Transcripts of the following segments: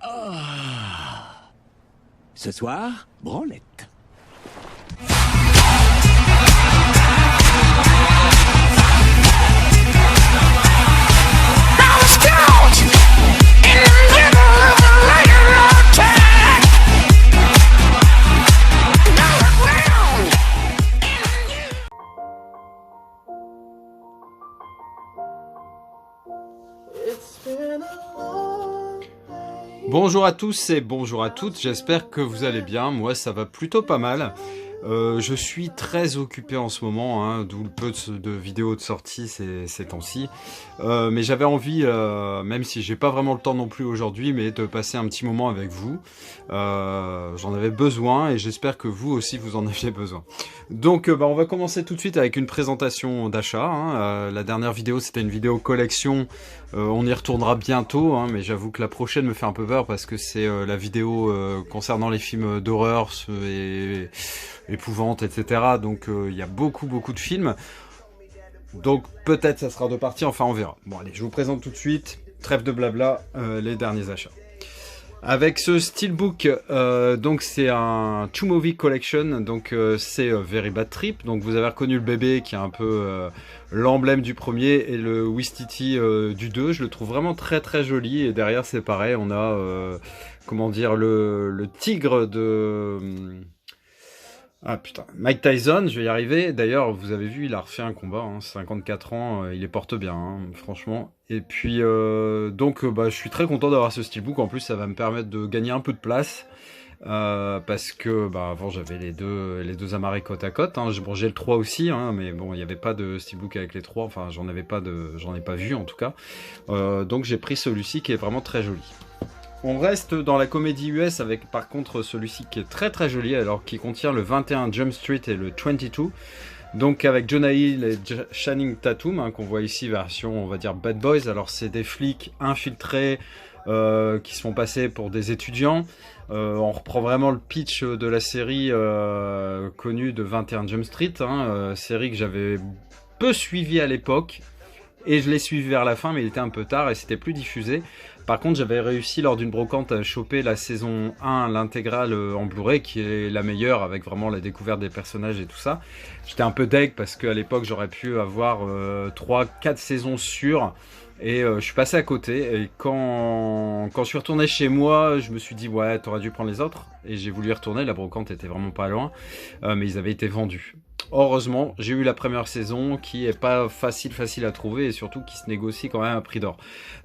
Ah. Ce soir, branlette. Bonjour à tous et bonjour à toutes, j'espère que vous allez bien, moi ça va plutôt pas mal. Je suis très occupé en ce moment, hein, d'où le peu de vidéos de sortie ces temps-ci. Mais j'avais envie, même si j'ai pas vraiment le temps non plus aujourd'hui, mais de passer un petit moment avec vous. J'en avais besoin et j'espère que vous aussi vous en aviez besoin. Donc on va commencer tout de suite avec une présentation d'achat. Hein. La dernière vidéo c'était une vidéo collection, on y retournera bientôt, hein, mais j'avoue que la prochaine me fait un peu peur parce que c'est la vidéo concernant les films d'horreur et épouvante, etc. Donc il y a beaucoup de films. Donc peut-être ça sera de partie, enfin on verra. Bon allez, je vous présente tout de suite, trêve de blabla, les derniers achats. Avec ce steelbook, donc c'est un Two Movie Collection, donc c'est Very Bad Trip. Donc vous avez reconnu le bébé qui est un peu l'emblème du premier et le Wistiti du 2. Je le trouve vraiment très joli et derrière c'est pareil, on a comment dire le tigre de ah putain, Mike Tyson, je vais y arriver. D'ailleurs, vous avez vu, il a refait un combat, hein, 54 ans, il est porte bien, hein, franchement. Et puis, donc, je suis très content d'avoir ce steelbook. En plus, ça va me permettre de gagner un peu de place. Parce que, avant, j'avais les deux amarrés côte à côte. Hein. Bon, j'ai le 3 aussi, hein, mais bon, il n'y avait pas de steelbook avec les 3. Enfin, j'en ai pas vu, en tout cas. Donc, j'ai pris celui-ci qui est vraiment très joli. On reste dans la comédie US avec par contre celui-ci qui est très joli, alors qui contient le 21 Jump Street et le 22. Donc avec Jonah Hill et Channing Tatum, hein, qu'on voit ici version on va dire Bad Boys. Alors c'est des flics infiltrés qui se font passer pour des étudiants. On reprend vraiment le pitch de la série connue de 21 Jump Street, hein, série que j'avais peu suivie à l'époque. Et je l'ai suivi vers la fin, mais il était un peu tard et c'était plus diffusé. Par contre, j'avais réussi lors d'une brocante à choper la saison 1, l'intégrale en Blu-ray, qui est la meilleure, avec vraiment la découverte des personnages et tout ça. J'étais un peu deg parce qu'à l'époque, j'aurais pu avoir 3-4 saisons sûres. Et je suis passé à côté. Et quand je suis retourné chez moi, je me suis dit, ouais, t'aurais dû prendre les autres. Et j'ai voulu y retourner, la brocante était vraiment pas loin. Mais ils avaient été vendus. Heureusement, j'ai eu la première saison qui est pas facile à trouver et surtout qui se négocie quand même à prix d'or.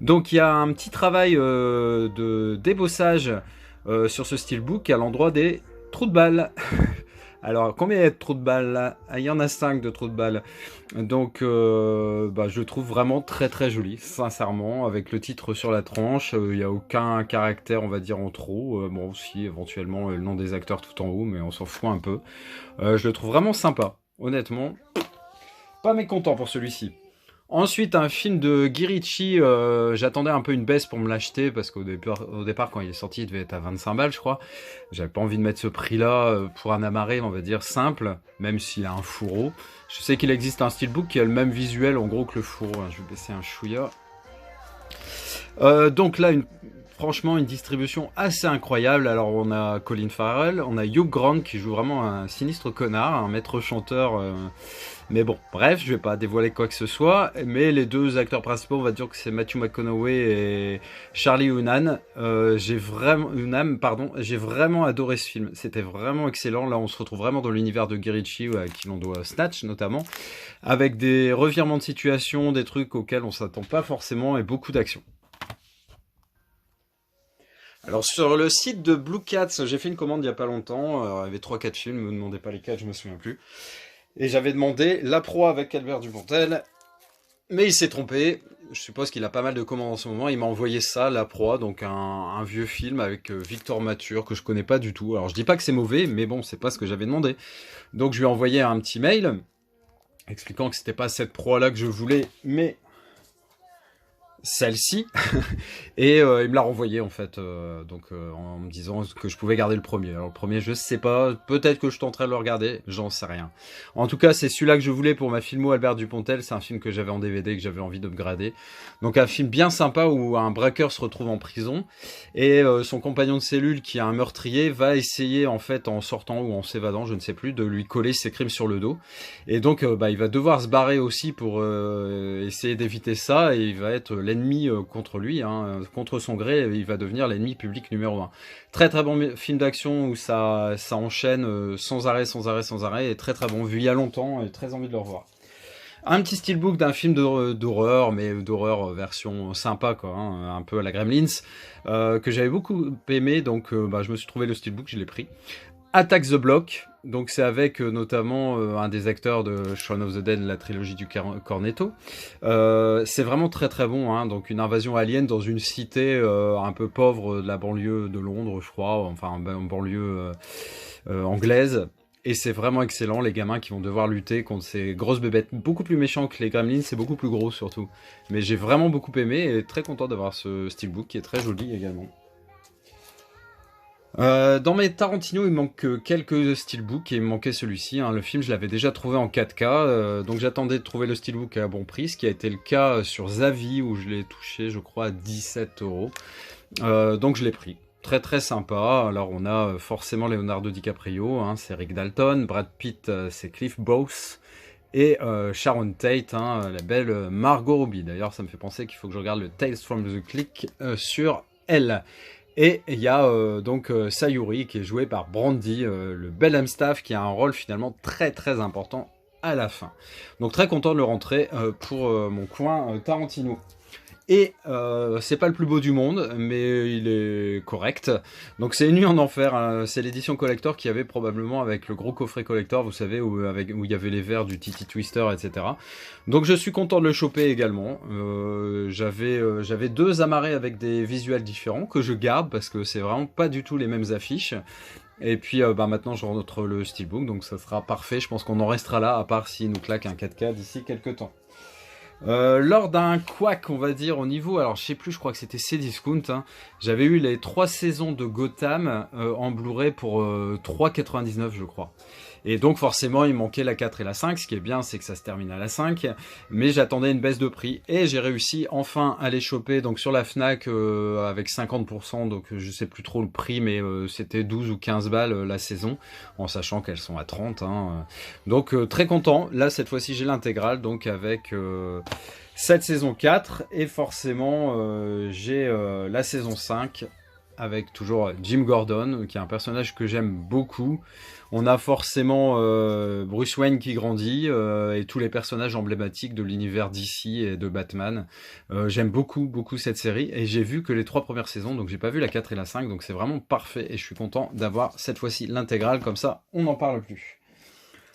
Donc il y a un petit travail de débossage sur ce steelbook à l'endroit des trous de balles. Alors combien il y a de trous de balles là? Il y en a 5 de trous de balles. Donc je le trouve vraiment très joli, sincèrement, avec le titre sur la tranche. Il n'y a aucun caractère, on va dire, en trop. Bon, si, éventuellement, le nom des acteurs tout en haut, mais on s'en fout un peu. Je le trouve vraiment sympa, honnêtement. Pas mécontent pour celui-ci. Ensuite, un film de Guy Ritchie, j'attendais un peu une baisse pour me l'acheter, parce qu'au départ, quand il est sorti, il devait être à 25 balles, je crois. J'avais pas envie de mettre ce prix-là pour un amarré, on va dire, simple, même s'il a un fourreau. Je sais qu'il existe un steelbook qui a le même visuel, en gros, que le fourreau. Je vais baisser un chouïa. Donc là, franchement, une distribution assez incroyable. Alors, on a Colin Farrell, on a Hugh Grant qui joue vraiment un sinistre connard, un maître chanteur. Mais bon, bref, je vais pas dévoiler quoi que ce soit. Mais les deux acteurs principaux, on va dire que c'est Matthew McConaughey et Charlie Hunnam. J'ai vraiment adoré ce film. C'était vraiment excellent. Là, on se retrouve vraiment dans l'univers de Guy Ritchie, à qui l'on doit Snatch notamment, avec des revirements de situation, des trucs auxquels on s'attend pas forcément et beaucoup d'action. Alors sur le site de Blue Cats, j'ai fait une commande il y a pas longtemps. Il y avait 3-4 films, ne me demandez pas lesquels, je me souviens plus. Et j'avais demandé La Proie avec Albert Dupontel, mais il s'est trompé. Je suppose qu'il a pas mal de commandes en ce moment. Il m'a envoyé ça, La Proie, donc un vieux film avec Victor Mature que je connais pas du tout. Alors je dis pas que c'est mauvais, mais bon, c'est pas ce que j'avais demandé. Donc je lui ai envoyé un petit mail expliquant que c'était pas cette proie là que je voulais, mais celle-ci et il me l'a renvoyé en fait en me disant que je pouvais garder le premier. Alors le premier je sais pas, peut-être que je tenterai de le regarder, j'en sais rien. En tout cas c'est celui-là que je voulais pour ma filmo Albert Dupontel, c'est un film que j'avais en DVD que j'avais envie de me grader. Donc un film bien sympa où un braqueur se retrouve en prison et son compagnon de cellule qui est un meurtrier va essayer en fait en sortant ou en s'évadant, je ne sais plus, de lui coller ses crimes sur le dos. Et donc il va devoir se barrer aussi pour essayer d'éviter ça et il va être l'ennemi contre lui, hein, contre son gré, il va devenir l'ennemi public numéro 1. Très très bon film d'action où ça enchaîne sans arrêt, et très très bon, vu il y a longtemps et très envie de le revoir. Un petit steelbook d'un film d'horreur, mais d'horreur version sympa quoi, hein, un peu à la Gremlins, que j'avais beaucoup aimé, donc je me suis trouvé le steelbook, je l'ai pris. Attack the Block, donc c'est avec notamment un des acteurs de Shaun of the Dead, la trilogie du Cornetto. C'est vraiment très très bon, hein, donc une invasion alien dans une cité un peu pauvre de la banlieue de Londres, je crois, enfin banlieue anglaise. Et c'est vraiment excellent, les gamins qui vont devoir lutter contre ces grosses bébêtes, beaucoup plus méchants que les Gremlins, c'est beaucoup plus gros surtout. Mais j'ai vraiment beaucoup aimé et très content d'avoir ce steelbook qui est très joli également. Dans mes Tarantino, il manque quelques steelbooks et il me manquait celui-ci. Hein. Le film, je l'avais déjà trouvé en 4K, donc j'attendais de trouver le steelbook à bon prix, ce qui a été le cas sur Zavi où je l'ai touché, je crois, à 17 €. Donc je l'ai pris. Très très sympa. Alors on a forcément Leonardo DiCaprio, hein, c'est Rick Dalton, Brad Pitt, c'est Cliff Booth. Et Sharon Tate, hein, la belle Margot Robbie. D'ailleurs, ça me fait penser qu'il faut que je regarde le Tales from the Click sur elle. Et il y a donc Sayuri qui est joué par Brandy, le bel Amstaff qui a un rôle finalement très très important à la fin. Donc très content de le rentrer pour mon coin Tarantino. Et c'est pas le plus beau du monde, mais il est correct. Donc c'est Une nuit en enfer, hein. C'est l'édition collector qui avait probablement avec le gros coffret collector, vous savez, où il y avait les verres du Titi Twister, etc. Donc je suis content de le choper également. J'avais deux amarrés avec des visuels différents que je garde parce que c'est vraiment pas du tout les mêmes affiches. Et puis maintenant je rentre le steelbook, donc ça sera parfait. Je pense qu'on en restera là, à part s'il nous claque un 4K d'ici quelques temps. Lors d'un couac, on va dire, au niveau, alors je sais plus, je crois que c'était Cdiscount, hein, j'avais eu les 3 saisons de Gotham en Blu-ray pour 3,99 je crois. Et donc forcément il manquait la 4 et la 5, ce qui est bien c'est que ça se termine à la 5, mais j'attendais une baisse de prix et j'ai réussi enfin à les choper donc sur la Fnac avec 50%, donc je sais plus trop le prix, mais c'était 12 ou 15 balles la saison, en sachant qu'elles sont à 30, hein. Donc très content, là cette fois-ci j'ai l'intégrale, donc avec cette saison 4, et forcément j'ai la saison 5, avec toujours Jim Gordon, qui est un personnage que j'aime beaucoup. On a forcément Bruce Wayne qui grandit, et tous les personnages emblématiques de l'univers DC et de Batman. J'aime beaucoup, beaucoup cette série, et j'ai vu que les 3 premières saisons, donc j'ai pas vu la 4 et la 5, donc c'est vraiment parfait, et je suis content d'avoir cette fois-ci l'intégrale, comme ça on n'en parle plus.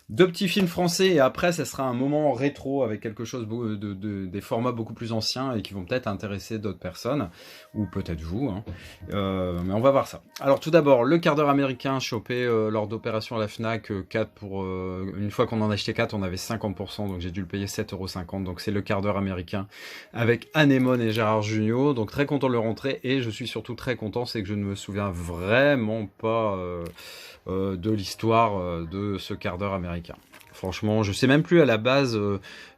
2 petits films français et après ça sera un moment rétro avec quelque chose des formats beaucoup plus anciens et qui vont peut-être intéresser d'autres personnes, ou peut-être vous, hein. Mais on va voir ça. Alors tout d'abord, le quart d'heure américain chopé lors d'opération à la Fnac, 4 pour... une fois qu'on en achetait 4, on avait 50%, donc j'ai dû le payer 7,50 €, donc c'est le quart d'heure américain avec Anémone et Gérard Jugnot, donc très content de le rentrer, et je suis surtout très content, c'est que je ne me souviens vraiment pas de l'histoire de ce quart d'heure américain. Franchement, je sais même plus à la base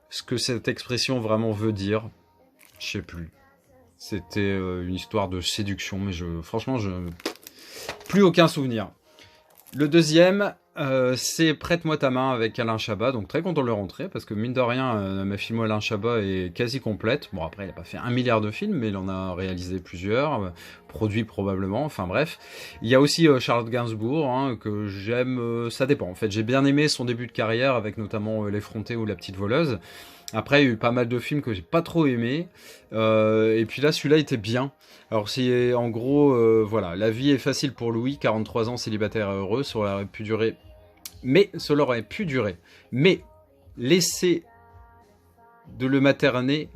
ce que cette expression vraiment veut dire. Je sais plus. C'était une histoire de séduction, mais franchement, plus aucun souvenir. Le deuxième, c'est Prête-moi ta main avec Alain Chabat, donc très content de le rentrer, parce que mine de rien, ma filmo Alain Chabat est quasi complète. Bon, après, il n'a pas fait 1 milliard de films, mais il en a réalisé plusieurs, produit probablement, enfin bref. Il y a aussi Charlotte Gainsbourg, hein, que j'aime, ça dépend. En fait, j'ai bien aimé son début de carrière, avec notamment L'Effrontée ou La Petite Voleuse. Après, il y a eu pas mal de films que j'ai pas trop aimé, et puis là, celui-là était bien. Alors, c'est en gros, voilà, la vie est facile pour Louis, 43 ans, célibataire et heureux, cela aurait pu durer, mais lassé de le materner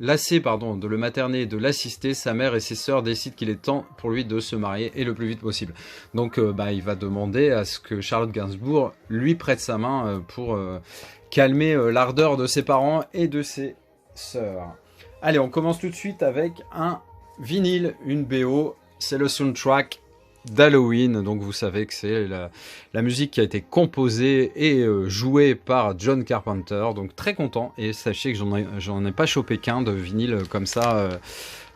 et de l'assister, sa mère et ses sœurs décident qu'il est temps pour lui de se marier, et le plus vite possible. Donc, il va demander à ce que Charlotte Gainsbourg lui prête sa main pour calmer l'ardeur de ses parents et de ses sœurs. Allez, on commence tout de suite avec un vinyle, une BO. C'est le soundtrack d'Halloween. Donc vous savez que c'est la musique qui a été composée et jouée par John Carpenter. Donc très content. Et sachez que j'en ai pas chopé qu'un de vinyle comme ça.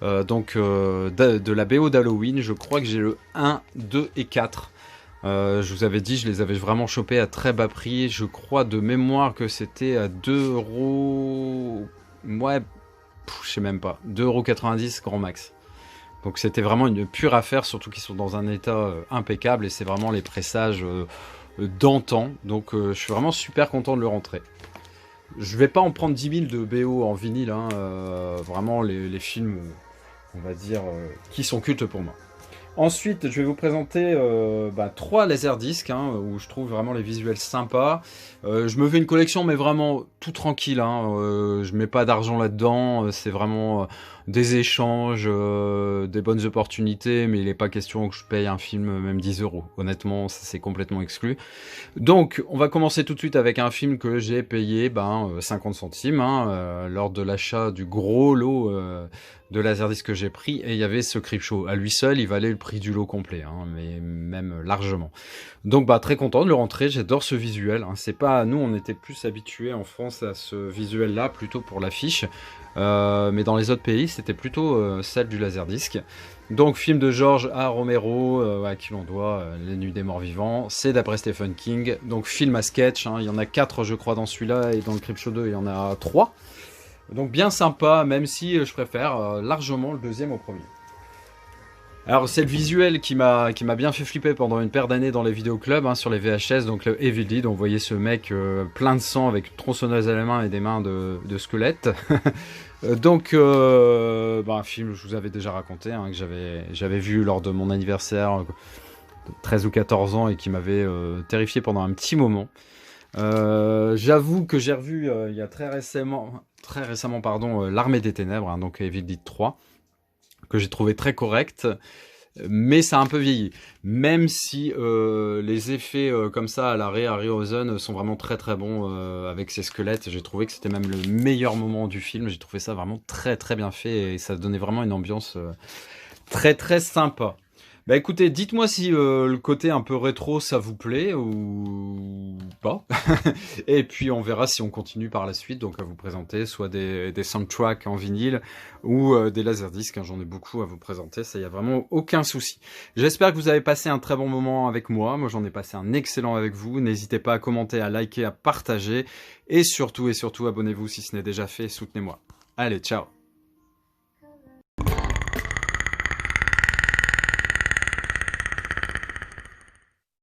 De la BO d'Halloween. Je crois que j'ai le 1, 2 et 4. Je vous avais dit, je les avais vraiment chopés à très bas prix. Je crois de mémoire que c'était à 2 €. Ouais, je sais même pas. 2,90 € grand max. Donc c'était vraiment une pure affaire, surtout qu'ils sont dans un état impeccable et c'est vraiment les pressages d'antan. Donc je suis vraiment super content de le rentrer. Je vais pas en prendre 10 000 de BO en vinyle, hein, vraiment les films, on va dire, qui sont cultes pour moi. Ensuite, je vais vous présenter 3 laserdiscs, hein, où je trouve vraiment les visuels sympas. Je me fais une collection, mais vraiment tout tranquille. Hein, je mets pas d'argent là-dedans. C'est vraiment des échanges, des bonnes opportunités, mais il n'est pas question que je paye un film même 10 €. Honnêtement, ça c'est complètement exclu. Donc, on va commencer tout de suite avec un film que j'ai payé 50 centimes hein, lors de l'achat du gros lot de laserdisc que j'ai pris, et il y avait ce Creepshow. À lui seul, il valait le prix du lot complet, hein, mais même largement. Donc très content de le rentrer, j'adore ce visuel. Hein. C'est pas, nous on était plus habitués en France à ce visuel-là, plutôt pour l'affiche, mais dans les autres pays, c'était plutôt celle du laserdisc. Donc film de George A. Romero, à qui l'on doit Les Nuits des Morts Vivants, c'est d'après Stephen King. Donc film à sketch, hein, il y en a 4 je crois dans celui-là, et dans le Creepshow 2 il y en a 3. Donc bien sympa, même si je préfère largement le deuxième au premier. Alors c'est le visuel qui m'a bien fait flipper pendant une paire d'années dans les vidéoclubs, hein, sur les VHS, donc le Evil Dead, on voyait ce mec plein de sang avec une tronçonneuse à la main et des mains de squelette. Donc un film, je vous avais déjà raconté, hein, que j'avais vu lors de mon anniversaire de 13 ou 14 ans et qui m'avait terrifié pendant un petit moment. J'avoue que j'ai revu il y a très récemment l'Armée des Ténèbres, hein, donc Evil Dead 3, que j'ai trouvé très correct, mais ça a un peu vieilli. Même si les effets comme ça à la Ray Harryhausen sont vraiment très très bons avec ces squelettes, j'ai trouvé que c'était même le meilleur moment du film. J'ai trouvé ça vraiment très très bien fait et ça donnait vraiment une ambiance très très sympa. Bah écoutez, dites-moi si le côté un peu rétro ça vous plaît ou pas. Et puis on verra si on continue par la suite, donc à vous présenter soit des soundtracks en vinyle ou des laserdiscs, hein, j'en ai beaucoup à vous présenter, ça y a vraiment aucun souci. J'espère que vous avez passé un très bon moment avec moi, j'en ai passé un excellent avec vous. N'hésitez pas à commenter, à liker, à partager et surtout abonnez-vous si ce n'est déjà fait, soutenez-moi. Allez, ciao.